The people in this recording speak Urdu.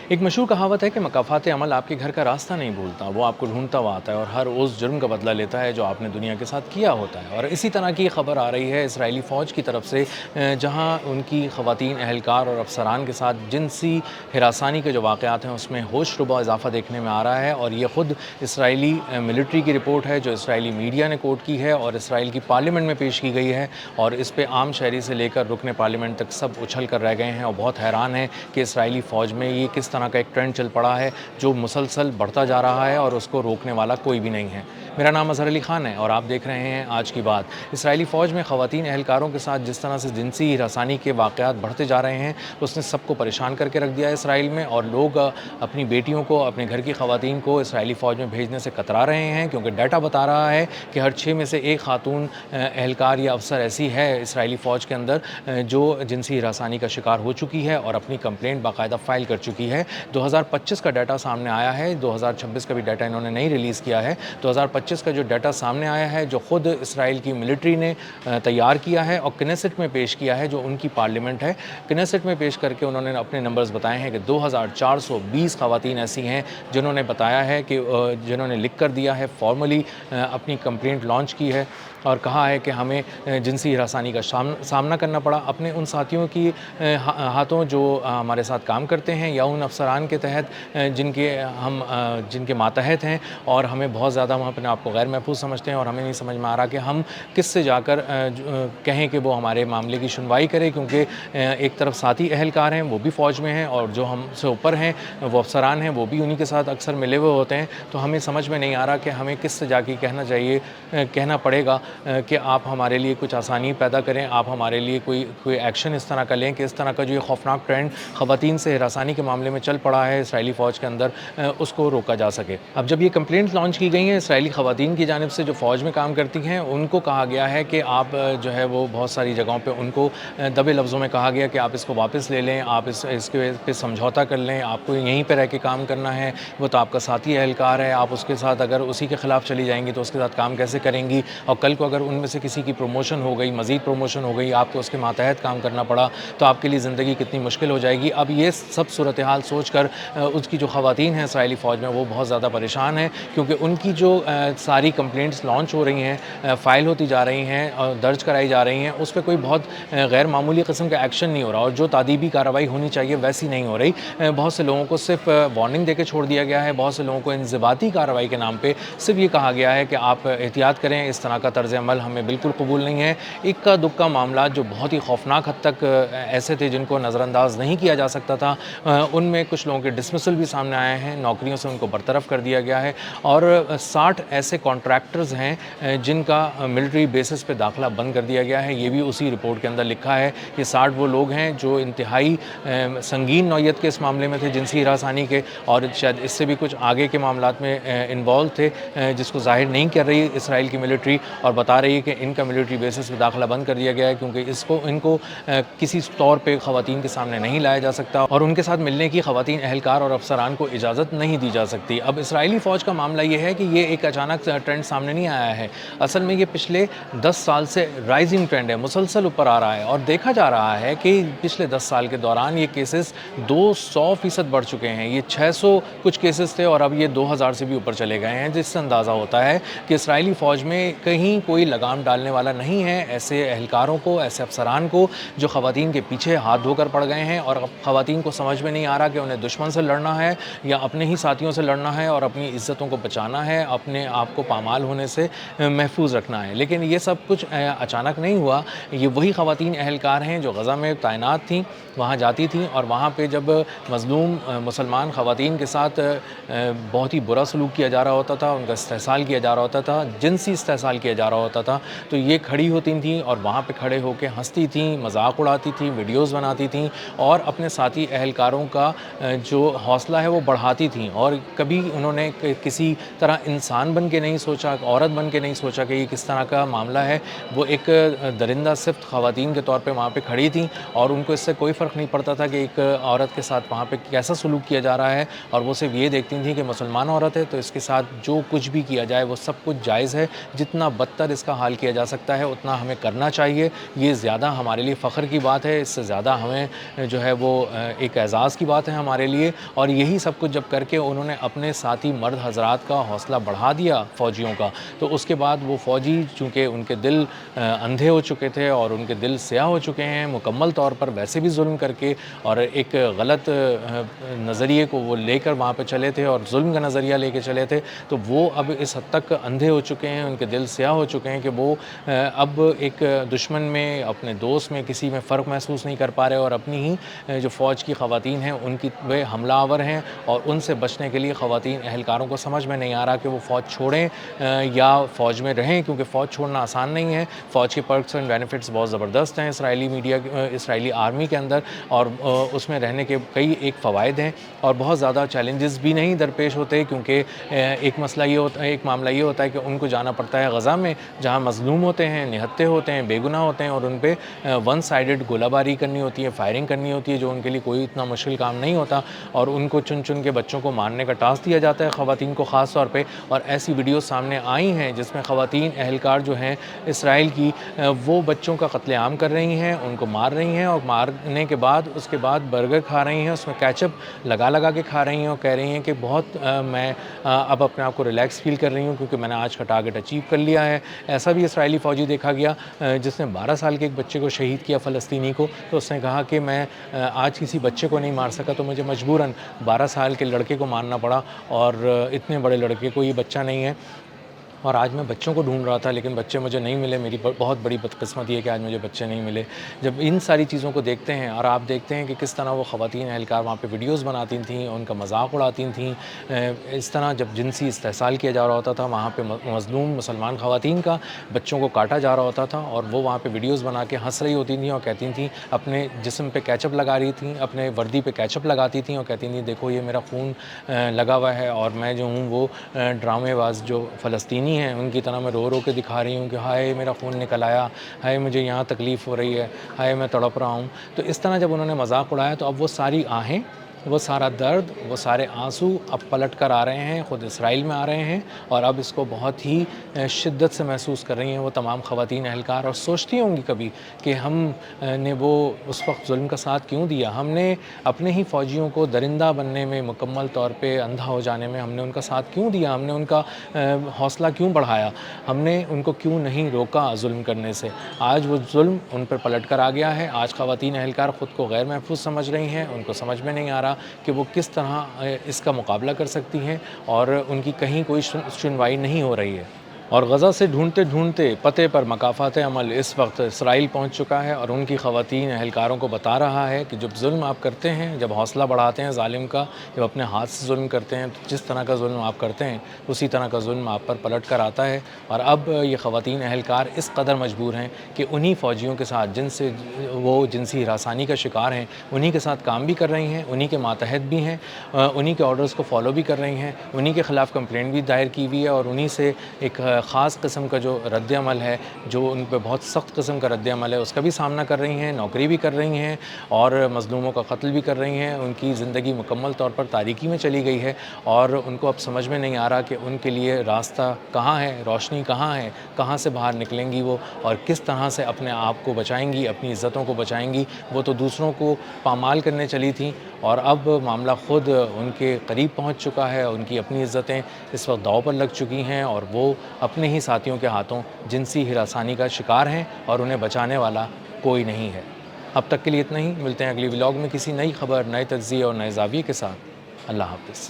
ایک مشہور کہاوت ہے کہ مکافات عمل آپ کے گھر کا راستہ نہیں بھولتا، وہ آپ کو ڈھونڈتا ہوا آتا ہے اور ہر اس جرم کا بدلہ لیتا ہے جو آپ نے دنیا کے ساتھ کیا ہوتا ہے۔ اور اسی طرح کی خبر آ رہی ہے اسرائیلی فوج کی طرف سے، جہاں ان کی خواتین اہلکار اور افسران کے ساتھ جنسی ہراسانی کے جو واقعات ہیں اس میں ہوش ربا اضافہ دیکھنے میں آ رہا ہے، اور یہ خود اسرائیلی ملٹری کی رپورٹ ہے جو اسرائیلی میڈیا نے کوٹ کی ہے اور اسرائیل کی پارلیمنٹ میں پیش کی گئی ہے، اور اس پہ عام شہری سے لے کر رکن پارلیمنٹ تک سب اچھل کر رہ گئے ہیں اور بہت حیران ہیں کہ اسرائیلی فوج میں یہ کس طرح کا ایک ٹرینڈ چل پڑا ہے جو مسلسل بڑھتا جا رہا ہے اور اس کو روکنے والا کوئی بھی نہیں ہے۔ میرا نام اظہر علی خان ہے اور آپ دیکھ رہے ہیں آج کی بات۔ اسرائیلی فوج میں خواتین اہلکاروں کے ساتھ جس طرح سے جنسی ہراسانی کے واقعات بڑھتے جا رہے ہیں اس نے سب کو پریشان کر کے رکھ دیا ہے اسرائیل میں، اور لوگ اپنی بیٹیوں کو، اپنے گھر کی خواتین کو اسرائیلی فوج میں بھیجنے سے کترا رہے ہیں، کیونکہ ڈیٹا بتا رہا ہے کہ ہر 6 میں سے ایک خاتون اہلکار یا افسر ایسی ہے اسرائیلی فوج کے اندر جو جنسی ہراسانی کا شکار ہو چکی ہے اور اپنی کمپلینٹ باقاعدہ فائل کر چکی ہے۔ 2025 کا ڈیٹا سامنے آیا ہے، 2026 کا بھی ڈیٹا انہوں نے نہیں ریلیز کیا ہے۔ 2025 کا جو ڈیٹا سامنے آیا ہے جو خود اسرائیل کی ملٹری نے تیار کیا ہے اور کنیسٹ میں پیش کیا ہے، جو ان کی پارلیمنٹ ہے، کنیسٹ میں پیش کر کے انہوں نے اپنے نمبرز بتائے ہیں کہ 2420 خواتین ایسی ہیں جنہوں نے بتایا ہے کہ جنہوں نے لکھ کر دیا ہے، فارملی اپنی کمپلینٹ لانچ کی ہے اور کہا ہے کہ ہمیں جنسی ہراسانی کا سامنا کرنا پڑا اپنے ان ساتھیوں کی ہاتھوں جو ہمارے ساتھ کام کرتے ہیں یا ان افسران کے تحت جن کے ماتحت ہیں، اور ہمیں بہت زیادہ ہم اپنے آپ کو غیر محفوظ سمجھتے ہیں اور ہمیں نہیں سمجھ میں آ رہا کہ ہم کس سے جا کر کہیں کہ وہ ہمارے معاملے کی سنوائی کرے، کیونکہ ایک طرف ساتھی اہلکار ہیں وہ بھی فوج میں ہیں اور جو ہم سے اوپر ہیں وہ افسران ہیں وہ بھی انہی کے ساتھ اکثر ملے ہوئے ہوتے ہیں، تو ہمیں سمجھ میں نہیں آ رہا کہ ہمیں کس سے جا کے کہنا پڑے گا کہ آپ ہمارے لیے کچھ آسانی پیدا کریں، آپ ہمارے لیے کوئی ایکشن اس طرح کا لیں کہ اس طرح کا جو یہ خوفناک ٹرینڈ خواتین سے ہراسانی کے معاملے میں چل پڑا ہے اسرائیلی فوج کے اندر اس کو روکا جا سکے۔ اب جب یہ کمپلینٹ لانچ کی گئی ہیں اسرائیلی خواتین کی جانب سے جو فوج میں کام کرتی ہیں، ان کو کہا گیا ہے کہ آپ جو ہے وہ بہت ساری جگہوں پہ ان کو دبے لفظوں میں کہا گیا کہ آپ اس کو واپس لے لیں، آپ اس کے پہ سمجھوتا کر لیں، آپ کو یہیں پہ رہ کے کام کرنا ہے، وہ تو آپ کا ساتھی اہلکار ہے، آپ اس کے ساتھ اگر اسی کے خلاف چلی جائیں گی تو اس کے ساتھ کام کیسے کریں گی، اور کل کو اگر ان میں سے کسی کی پروموشن ہو گئی، مزید پروموشن ہو گئی، آپ کو اس کے ماتحت کام کرنا پڑا تو آپ کے لیے زندگی کتنی مشکل ہو جائے گی۔ اب یہ سب صورتحال سوچ کر اس کی جو خواتین ہیں اسرائیلی فوج میں وہ بہت زیادہ پریشان ہیں، کیونکہ ان کی جو ساری کمپلینٹس لانچ ہو رہی ہیں، فائل ہوتی جا رہی ہیں اور درج کرائی جا رہی ہیں، اس پہ کوئی بہت غیر معمولی قسم کا ایکشن نہیں ہو رہا، اور جو تعدیبی کارروائی ہونی چاہیے ویسی نہیں ہو رہی۔ بہت سے لوگوں کو صرف وارننگ دے کے چھوڑ دیا گیا ہے، بہت سے لوگوں کو انضباطی کارروائی کے نام پہ صرف یہ کہا گیا ہے کہ آپ احتیاط کریں، اس طرح کا طرز عمل ہمیں بالکل قبول نہیں ہے۔ اکا دکا معاملات جو بہت ہی خوفناک حد تک ایسے تھے جن کو نظر انداز نہیں کیا جا سکتا تھا، ان میں کچھ لوگوں کے ڈسمسل بھی سامنے آئے ہیں، نوکریوں سے ان کو برطرف کر دیا گیا ہے، اور 60 ایسے کانٹریکٹرز ہیں جن کا ملٹری بیسس پہ داخلہ بند کر دیا گیا ہے۔ یہ بھی اسی رپورٹ کے اندر لکھا ہے کہ 60 وہ لوگ ہیں جو انتہائی سنگین نوعیت کے اس معاملے میں تھے جنسی ہراسانی کے، اور شاید اس سے بھی کچھ آگے کے معاملات میں انوالو تھے، جس کو ظاہر نہیں کر رہی اسرائیل کی ملٹری، اور بتا رہی ہے کہ ان کا ملٹری بیسس پہ داخلہ بند کر دیا گیا ہے کیونکہ ان کو کسی طور پہ خواتین کے سامنے نہیں لایا جا سکتا اور ان کے ساتھ ملنے کی خواتین اہلکار اور افسران کو اجازت نہیں دی جا سکتی۔ اب اسرائیلی فوج کا معاملہ یہ ہے کہ یہ ایک اچانک ٹرینڈ سامنے نہیں آیا ہے، اصل میں یہ پچھلے 10 سال سے رائزنگ ٹرینڈ ہے، مسلسل اوپر آ رہا ہے، اور دیکھا جا رہا ہے کہ پچھلے 10 سال کے دوران یہ کیسز 200% بڑھ چکے ہیں۔ یہ 600 کچھ کیسز تھے اور اب یہ 2000 سے بھی اوپر چلے گئے ہیں، جس سے اندازہ ہوتا ہے کہ اسرائیلی فوج میں کہیں کوئی لگام ڈالنے والا نہیں ہے ایسے اہلکاروں کو، ایسے افسران کو جو خواتین کے پیچھے ہاتھ دھو کر پڑ گئے ہیں، اور خواتین کو سمجھ میں نہیں آ رہا کہ انہیں دشمن سے لڑنا ہے یا اپنے ہی ساتھیوں سے لڑنا ہے اور اپنی عزتوں کو بچانا ہے، اپنے آپ کو پامال ہونے سے محفوظ رکھنا ہے۔ لیکن یہ سب کچھ اچانک نہیں ہوا، یہ وہی خواتین اہلکار ہیں جو غزہ میں تعینات تھیں، وہاں جاتی تھیں اور وہاں پہ جب مظلوم مسلمان خواتین کے ساتھ بہت ہی برا سلوک کیا جا رہا ہوتا تھا، ان کا استحصال کیا جا رہا ہوتا تھا، جنسی استحصال کیا جا رہا ہوتا تھا، تو یہ کھڑی ہوتی تھیں اور وہاں پہ کھڑے ہو کے ہنستی تھیں، مذاق اڑاتی تھیں، ویڈیوز بناتی تھیں اور اپنے ساتھی اہلکاروں کا جو حوصلہ ہے وہ بڑھاتی تھیں، اور کبھی انہوں نے کسی طرح انسان بن بن کے نہیں سوچا، عورت بن کے نہیں سوچا کہ یہ کس طرح کا معاملہ ہے. وہ ایک درندہ صفت خواتین کے طور پہ وہاں پہ کھڑی تھیں اور ان کو اس سے کوئی فرق نہیں پڑتا تھا کہ ایک عورت کے ساتھ وہاں پہ کیسا سلوک کیا جا رہا ہے، اور وہ صرف یہ دیکھتی تھیں کہ مسلمان عورت ہے تو اس کے ساتھ جو کچھ بھی کیا جائے وہ سب کچھ جائز ہے. جتنا بدتر اس کا حال کیا جا سکتا ہے اتنا ہمیں کرنا چاہیے. یہ زیادہ ہمارے لیے فخر کی بات ہے، اس سے زیادہ ہمیں جو ہے وہ ایک اعزاز کی بات ہے ہمارے لیے. اور یہی سب کچھ جب کر کے انہوں نے اپنے ساتھی مرد حضرات کا حوصلہ بڑھا دیا فوجیوں کا، تو اس کے بعد وہ فوجی چونکہ ان کے دل اندھے ہو چکے تھے اور ان کے دل سیاہ ہو چکے ہیں مکمل طور پر، ویسے بھی ظلم کر کے اور ایک غلط نظریے کو وہ لے کر وہاں پہ چلے تھے اور ظلم کا نظریہ لے کے چلے تھے، تو وہ اب اس حد تک اندھے ہو چکے ہیں، ان کے دل سیاہ ہو چکے ہیں کہ وہ اب ایک دشمن میں، اپنے دوست میں، کسی میں فرق محسوس نہیں کر پا رہے، اور اپنی ہی جو فوج کی خواتین ہیں ان کی وہ حملہ آور ہیں. اور ان سے بچنے کے لیے خواتین اہلکاروں کو سمجھ میں نہیں آ رہا کہ وہ فوج چھوڑیں یا فوج میں رہیں، کیونکہ فوج چھوڑنا آسان نہیں ہے. فوج کے پرکس اینڈ بینیفٹس بہت زبردست ہیں اسرائیلی آرمی کے اندر، اور اس میں رہنے کے کئی ایک فوائد ہیں، اور بہت زیادہ چیلنجز بھی نہیں درپیش ہوتے، کیونکہ ایک مسئلہ یہ ہوتا ہے، ایک معاملہ یہ ہوتا ہے کہ ان کو جانا پڑتا ہے غزہ میں جہاں مظلوم ہوتے ہیں، نہتے ہوتے ہیں، بے گناہ ہوتے ہیں، اور ان پہ ون سائیڈڈ گولہ باری کرنی ہوتی ہے، فائرنگ کرنی ہوتی ہے، جو ان کے لیے کوئی اتنا مشکل کام نہیں ہوتا، اور ان کو چن چن کے بچوں کو مارنے کا ٹاسک دیا جاتا ہے، خواتین کو خاص طور پہ. اور ایسی ویڈیوز سامنے آئی ہیں جس میں خواتین اہلکار جو ہیں اسرائیل کی، وہ بچوں کا قتل عام کر رہی ہیں، ان کو مار رہی ہیں، اور مارنے کے بعد اس کے بعد برگر کھا رہی ہیں، اس میں کیچپ لگا کے کھا رہی ہیں، اور کہہ رہی ہیں کہ بہت میں اب اپنے آپ کو ریلیکس فیل کر رہی ہوں کیونکہ میں نے آج کا ٹارگٹ اچیو کر لیا ہے. ایسا بھی اسرائیلی فوجی دیکھا گیا جس نے 12 سال کے ایک بچے کو شہید کیا، فلسطینی کو، تو اس نے کہا کہ میں آج کسی بچے کو نہیں مار سکا تو مجھے مجبوراً 12 سال کے لڑکے کو مارنا پڑا، اور اتنے بڑے لڑکے کو یہ بچہ نہیں ہے، اور آج میں بچوں کو ڈھونڈ رہا تھا لیکن بچے مجھے نہیں ملے. میری بہت بڑی بدقسمتی ہے کہ آج مجھے بچے نہیں ملے. جب ان ساری چیزوں کو دیکھتے ہیں اور آپ دیکھتے ہیں کہ کس طرح وہ خواتین اہلکار وہاں پہ ویڈیوز بناتی تھیں، ان کا مذاق اڑاتی تھیں، اس طرح جب جنسی استحصال کیا جا رہا ہوتا تھا وہاں پہ مظلوم مسلمان خواتین کا، بچوں کو کاٹا جا رہا ہوتا تھا، اور وہ وہاں پہ ویڈیوز بنا کے ہنس رہی ہوتی تھیں اور کہتی تھیں، اپنے جسم پہ کیچپ لگا رہی تھیں، اپنے وردی پہ کیچپ لگاتی تھیں اور کہتی تھیں دیکھو یہ میرا خون لگا ہوا ہے، اور میں جو ہوں وہ ڈرامے باز جو فلسطینی ہیں ان کی طرح میں رو رو کے دکھا رہی ہوں کہ ہائے میرا خون نکل آیا، ہائے مجھے یہاں تکلیف ہو رہی ہے، ہائے میں تڑپ رہا ہوں. تو اس طرح جب انہوں نے مذاق اڑایا تو اب وہ ساری آہیں، وہ سارا درد، وہ سارے آنسو اب پلٹ کر آ رہے ہیں، خود اسرائیل میں آ رہے ہیں، اور اب اس کو بہت ہی شدت سے محسوس کر رہی ہیں وہ تمام خواتین اہلکار، اور سوچتی ہوں گی کبھی کہ ہم نے وہ اس وقت ظلم کا ساتھ کیوں دیا. ہم نے اپنے ہی فوجیوں کو درندہ بننے میں، مکمل طور پہ اندھا ہو جانے میں ہم نے ان کا ساتھ کیوں دیا، ہم نے ان کا حوصلہ کیوں بڑھایا، ہم نے ان کو کیوں نہیں روکا ظلم کرنے سے. آج وہ ظلم ان پر پلٹ کر آ گیا ہے. آج خواتین اہلکار خود کو غیر محفوظ سمجھ رہی ہیں، ان کو سمجھ میں نہیں آ رہا کہ وہ کس طرح اس کا مقابلہ کر سکتی ہیں، اور ان کی کہیں کوئی سنوائی نہیں ہو رہی ہے. اور غزہ سے ڈھونڈتے ڈھونڈتے پتے پر مکافات عمل اس وقت اسرائیل پہنچ چکا ہے، اور ان کی خواتین اہلکاروں کو بتا رہا ہے کہ جب ظلم آپ کرتے ہیں، جب حوصلہ بڑھاتے ہیں ظالم کا، جب اپنے ہاتھ سے ظلم کرتے ہیں، تو جس طرح کا ظلم آپ کرتے ہیں اسی طرح کا ظلم آپ پر پلٹ کر آتا ہے. اور اب یہ خواتین اہلکار اس قدر مجبور ہیں کہ انہی فوجیوں کے ساتھ جن سے وہ جنسی ہراسانی کا شکار ہیں، انہی کے ساتھ کام بھی کر رہی ہیں، انہی کے ماتحت بھی ہیں، انہی کے آرڈرز کو فالو بھی کر رہی ہیں، انہی کے خلاف کمپلین بھی دائر کی ہوئی ہے، اور انہی سے ایک خاص قسم کا جو رد عمل ہے، جو ان پہ بہت سخت قسم کا رد عمل ہے، اس کا بھی سامنا کر رہی ہیں، نوکری بھی کر رہی ہیں، اور مظلوموں کا قتل بھی کر رہی ہیں. ان کی زندگی مکمل طور پر تاریکی میں چلی گئی ہے، اور ان کو اب سمجھ میں نہیں آ رہا کہ ان کے لیے راستہ کہاں ہے، روشنی کہاں ہے، کہاں سے باہر نکلیں گی وہ، اور کس طرح سے اپنے آپ کو بچائیں گی، اپنی عزتوں کو بچائیں گی. وہ تو دوسروں کو پامال کرنے چلی تھیں، اور اب معاملہ خود ان کے قریب پہنچ چکا ہے. ان کی اپنی عزتیں اس وقت داؤ پر لگ چکی ہیں، اور وہ اپنے ہی ساتھیوں کے ہاتھوں جنسی ہراسانی کا شکار ہیں، اور انہیں بچانے والا کوئی نہیں ہے. اب تک کے لیے اتنا ہی. ملتے ہیں اگلی ولاگ میں کسی نئی خبر، نئے تجزیے اور نئے زاویے کے ساتھ. اللہ حافظ.